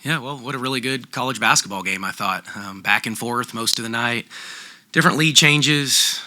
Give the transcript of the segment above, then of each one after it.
Yeah, well, what a really good college basketball game, I thought. Back and forth most of the night, different lead changes,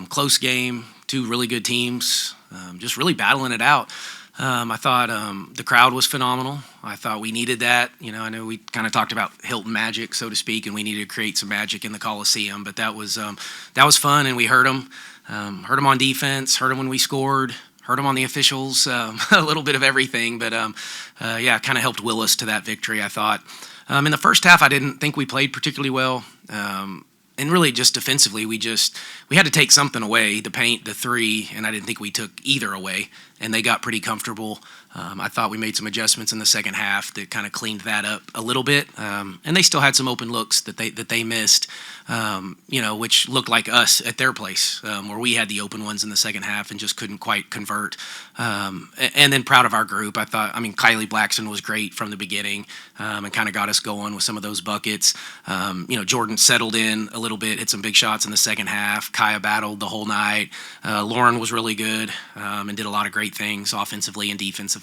close game, two really good teams, just really battling it out. I thought the crowd was phenomenal. I thought we needed that. I know we kind of talked about Hilton magic, so to speak, and we needed to create some magic in the Coliseum. But that was fun, and we heard them on defense, heard them when we scored, heard them on the officials, a little bit of everything. But yeah, kind of helped will us to that victory, I thought. In the first half, I didn't think we played particularly well. And really just defensively, we had to take something away, the paint, the three, and I didn't think we took either away, and they got pretty comfortable. I thought we made some adjustments in the second half that kind of cleaned that up a little bit, and they still had some open looks that they missed, which looked like us at their place, where we had the open ones in the second half and just couldn't quite convert. And then proud of our group. Kylie Blackson was great from the beginning, and kind of got us going with some of those buckets. Jordan settled in a little bit, hit some big shots in the second half. Kaya battled the whole night. Lauren was really good, and did a lot of great things offensively and defensively.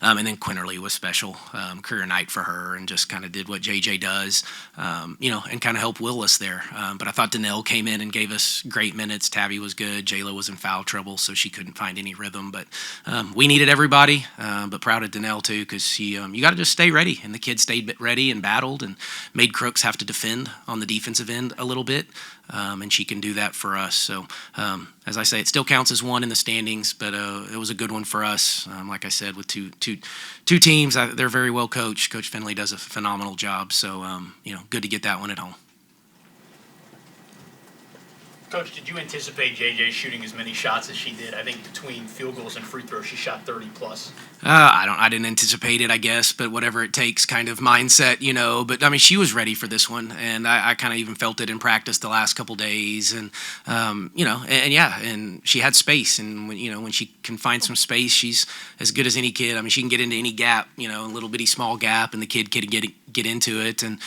And then Quinerly was special, career night for her, and just kind of did what JJ does, and kind of helped will us there. But I thought Danelle came in and gave us great minutes. Tabby was good. Jayla was in foul trouble, so she couldn't find any rhythm. But we needed everybody, but proud of Danelle too, because you got to just stay ready. And the kids stayed ready and battled and made Crooks have to defend on the defensive end a little bit. And she can do that for us. So, as I say, it still counts as one in the standings, but it was a good one for us. Like I said, with two teams, they're very well coached. Coach Finley does a phenomenal job. So, good to get that one at home. Coach, did you anticipate JJ shooting as many shots as she did? I think between field goals and free throws, she shot 30 plus. I didn't anticipate it, I guess, but whatever it takes kind of mindset, But she was ready for this one, and I kind of even felt it in practice the last couple days, and and she had space, and when she can find some space, she's as good as any kid. She can get into any gap, a little bitty small gap, and the kid can get into it. And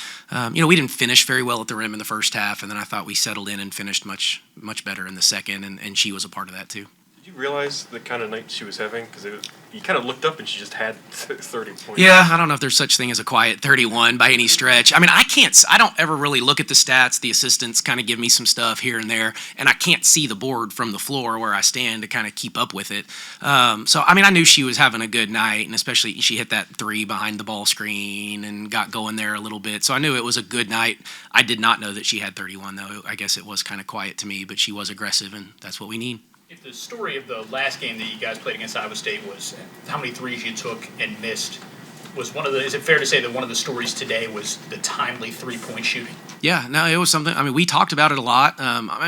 we didn't finish very well at the rim in the first half, and then I thought we settled in and finished much better in the second, and she was a part of that too. Did you realize the kind of night she was having? Because you kind of looked up and she just had 30 points. Yeah, I don't know if there's such thing as a quiet 31 by any stretch. I don't ever really look at the stats. The assistants kind of give me some stuff here and there, and I can't see the board from the floor where I stand to kind of keep up with it. I knew she was having a good night, and especially she hit that three behind the ball screen and got going there a little bit. So I knew it was a good night. I did not know that she had 31, though. I guess it was kind of quiet to me, but she was aggressive, and that's what we need. If the story of the last game that you guys played against Iowa State was how many threes you took and missed, is it fair to say that one of the stories today was the timely three-point shooting? Yeah, no, it was something. We talked about it a lot.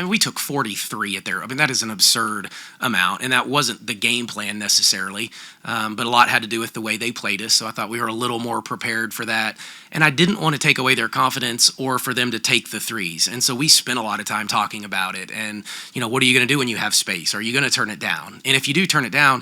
We took 43 at there. That is an absurd amount, and that wasn't the game plan necessarily, but a lot had to do with the way they played us, so I thought we were a little more prepared for that, and I didn't want to take away their confidence or for them to take the threes, and so we spent a lot of time talking about it, and, what are you going to do when you have space? Are you going to turn it down? And if you do turn it down,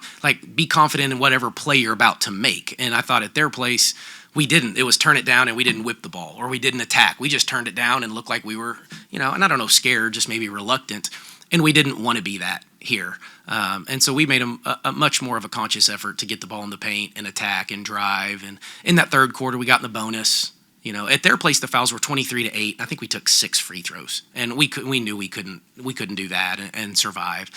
be confident in whatever play you're about to make, and I thought at their place, we didn't. It was turn it down and we didn't whip the ball, or we didn't attack. We just turned it down and looked like we were, and I don't know, scared, just maybe reluctant. And we didn't want to be that here. And so we made a much more of a conscious effort to get the ball in the paint and attack and drive. And in that third quarter, we got in the bonus. At their place, the fouls were 23-8. I think we took 6 free throws, and we knew we couldn't do that and survive.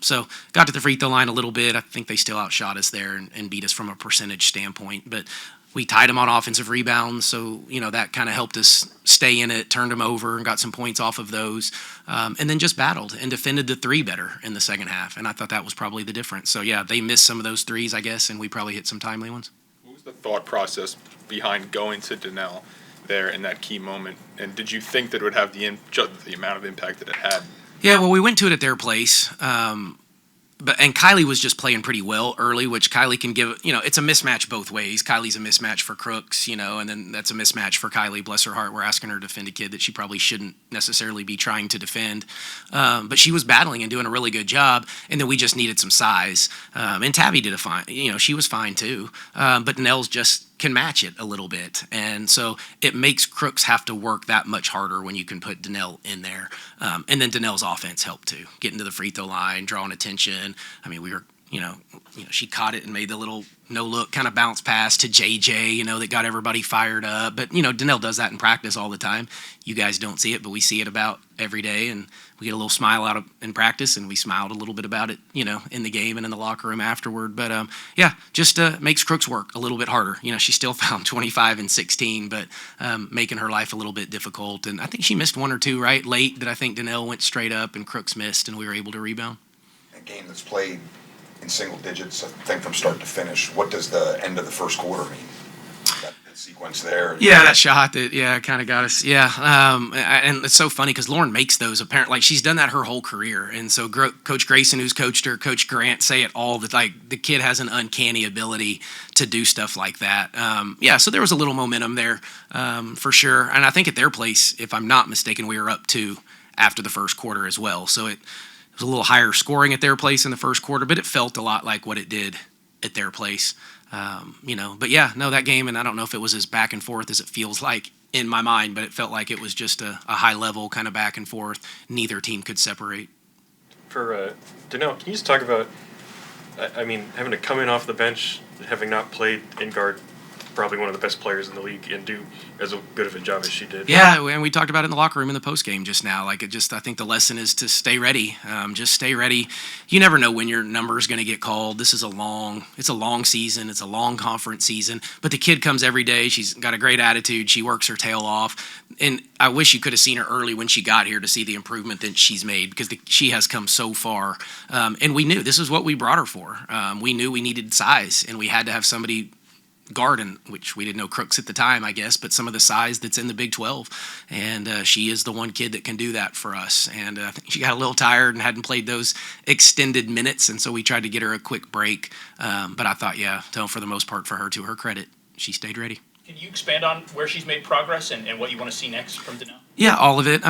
So got to the free throw line a little bit. I think they still outshot us there and beat us from a percentage standpoint, but we tied them on offensive rebounds, so that kind of helped us stay in it, turned them over, and got some points off of those, and then just battled and defended the three better in the second half, and I thought that was probably the difference. So yeah, they missed some of those threes, I guess, and we probably hit some timely ones. What was the thought process behind going to Danelle there in that key moment, and did you think that it would have the amount of impact that it had? Yeah, well, we went to it at their place. And Kylie was just playing pretty well early, which Kylie can give, it's a mismatch both ways. Kylie's a mismatch for Crooks, and then that's a mismatch for Kylie, bless her heart. We're asking her to defend a kid that she probably shouldn't necessarily be trying to defend. But she was battling and doing a really good job, and then we just needed some size. And Tabby did a fine, she was fine too. But Nels just can match it a little bit. And so it makes Crooks have to work that much harder when you can put Danelle in there. And then Danelle's offense helped too, getting to the free throw line, drawing attention. We were she caught it and made the little no-look kind of bounce pass to JJ, that got everybody fired up. But, Danelle does that in practice all the time. You guys don't see it, but we see it about every day, and we get a little smile out of in practice, and we smiled a little bit about it, in the game and in the locker room afterward. But, just makes Crooks work a little bit harder. She still found 25 and 16, but making her life a little bit difficult. And I think she missed one or two, right, late, that I think Danelle went straight up and Crooks missed, and we were able to rebound. A game that's played in single digits, I think, from start to finish. What does the end of the first quarter mean? That sequence there. Yeah, that shot that kind of got us. Yeah, and it's so funny because Lauren makes those apparent. Like, she's done that her whole career, and so Coach Grayson, who's coached her, Coach Grant say it all. That like the kid has an uncanny ability to do stuff like that. So there was a little momentum there for sure. And I think at their place, if I'm not mistaken, we were up 2 after the first quarter as well. So it was a little higher scoring at their place in the first quarter, but it felt a lot like what it did at their place. But that game, and I don't know if it was as back and forth as it feels like in my mind, but it felt like it was just a high level kind of back and forth. Neither team could separate. For Danelle, can you just talk about, having to come in off the bench, having not played in guard, probably one of the best players in the league, and do as good of a job as she did. Yeah, and we talked about it in the locker room in the post game just now. I think the lesson is to stay ready. Just stay ready. You never know when your number is going to get called. It's a long season. It's a long conference season. But the kid comes every day. She's got a great attitude. She works her tail off. And I wish you could have seen her early when she got here to see the improvement that she's made, because she has come so far. And we knew this is what we brought her for. We knew we needed size, and we had to have somebody guard, which we didn't know Crooks at the time, I guess, but some of the size that's in the Big 12. And she is the one kid that can do that for us. And I think she got a little tired and hadn't played those extended minutes, and so we tried to get her a quick break. But I thought, for the most part, for her, to her credit, she stayed ready. Can you expand on where she's made progress and what you want to see next from Danelle? Yeah, all of it.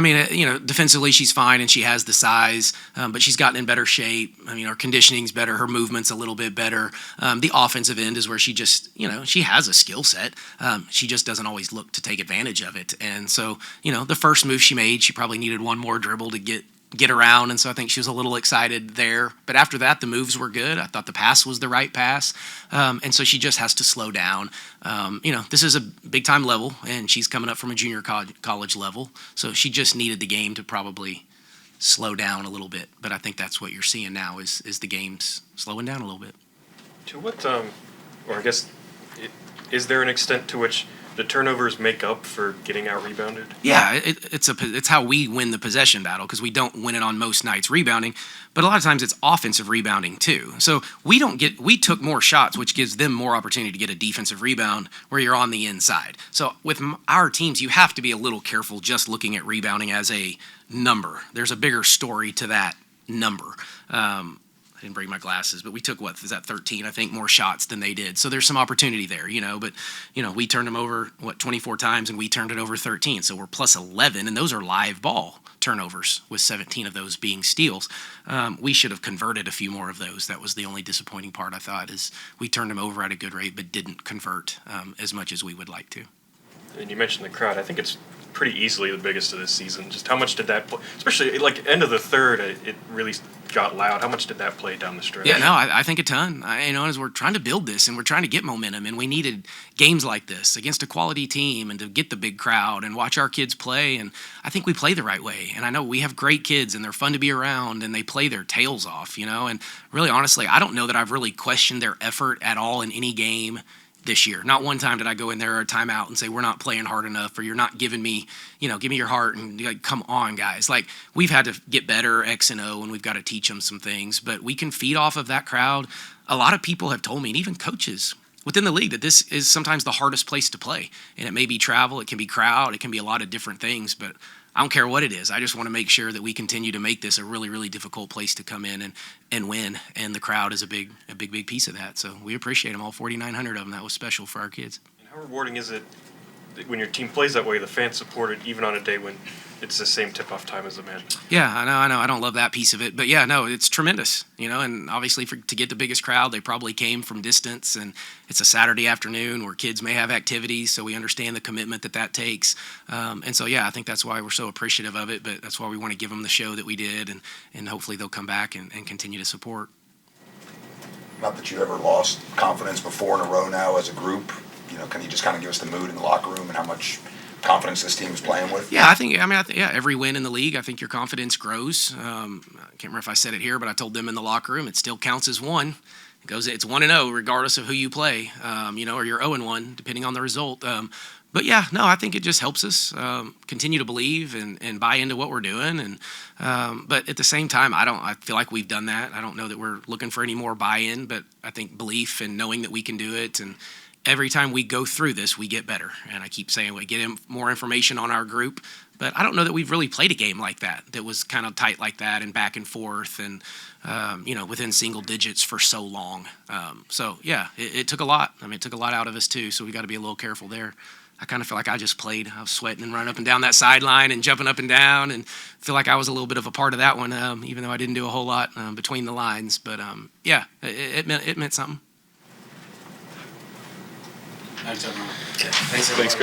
Defensively she's fine and she has the size, but she's gotten in better shape. Her conditioning's better, her movement's a little bit better. The offensive end is where she just, she has a skill set. She just doesn't always look to take advantage of it. And so, the first move she made, she probably needed one more dribble to get around, and so I think she was a little excited there. But after that, the moves were good. I thought the pass was the right pass, and so she just has to slow down. This is a big-time level, and she's coming up from a junior college level, so she just needed the game to probably slow down a little bit. But I think that's what you're seeing now is the game's slowing down a little bit. To what, is there an extent to which the turnovers make up for getting out rebounded? Yeah, it's how we win the possession battle, because we don't win it on most nights rebounding, but a lot of times it's offensive rebounding too. So we took more shots, which gives them more opportunity to get a defensive rebound where you're on the inside. So with our teams, you have to be a little careful just looking at rebounding as a number. There's a bigger story to that number. I didn't bring my glasses, but we took 13, I think, more shots than they did. So there's some opportunity there, but we turned them over 24 times, and we turned it over 13. So we're plus 11, and those are live ball turnovers, with 17 of those being steals. We should have converted a few more of those. That was the only disappointing part, I thought, is we turned them over at a good rate, but didn't convert as much as we would like to. And you mentioned the crowd. I think it's pretty easily the biggest of this season. Just how much did that play, especially like end of the third, it really got loud. How much did that play down the stretch? Yeah, no, I think a ton. As we're trying to build this and we're trying to get momentum, and we needed games like this against a quality team and to get the big crowd and watch our kids play. And I think we play the right way. And I know we have great kids and they're fun to be around and they play their tails off, and really, honestly, I don't know that I've really questioned their effort at all in any game this year. Not one time did I go in there or a timeout and say, we're not playing hard enough, or you're not giving me, give me your heart, and like, come on, guys. Like, we've had to get better X and O, and we've got to teach them some things, but we can feed off of that crowd. A lot of people have told me, and even coaches within the league, that this is sometimes the hardest place to play. And it may be travel, it can be crowd, it can be a lot of different things, but I don't care what it is. I just want to make sure that we continue to make this a really, really difficult place to come in and win. And the crowd is a big piece of that. So we appreciate them, all 4,900 of them. That was special for our kids. And how rewarding is it when your team plays that way, the fans support it, even on a day when it's the same tip-off time as the men? Yeah, I know. I don't love that piece of it. But, yeah, no, it's tremendous, and obviously to get the biggest crowd, they probably came from distance, and it's a Saturday afternoon where kids may have activities, so we understand the commitment that takes. And so, yeah, I think that's why we're so appreciative of it, but that's why we want to give them the show that we did, and hopefully they'll come back and continue to support. not that you ever lost confidence before in a row now as a group. Can you just kind of give us the mood in the locker room and how much confidence this team is playing with? Yeah, yeah, every win in the league, I think your confidence grows. I can't remember if I said it here, but I told them in the locker room, it still counts as one. It's 1-0 regardless of who you play, or you're 0-1 depending on the result. But yeah, no, I think it just helps us continue to believe and buy into what we're doing. And but at the same time, I feel like we've done that. I don't know that we're looking for any more buy-in, but I think belief and knowing that we can do it. And every time we go through this, we get better. And I keep saying we get more information on our group. But I don't know that we've really played a game like that was kind of tight like that and back and forth and, within single digits for so long. So, yeah, it took a lot. It took a lot out of us, too, so we got to be a little careful there. I kind of feel like I just played. I was sweating and running up and down that sideline and jumping up and down and feel like I was a little bit of a part of that one, even though I didn't do a whole lot between the lines. But, yeah, it meant something. Thanks, everyone. Thanks, Coach.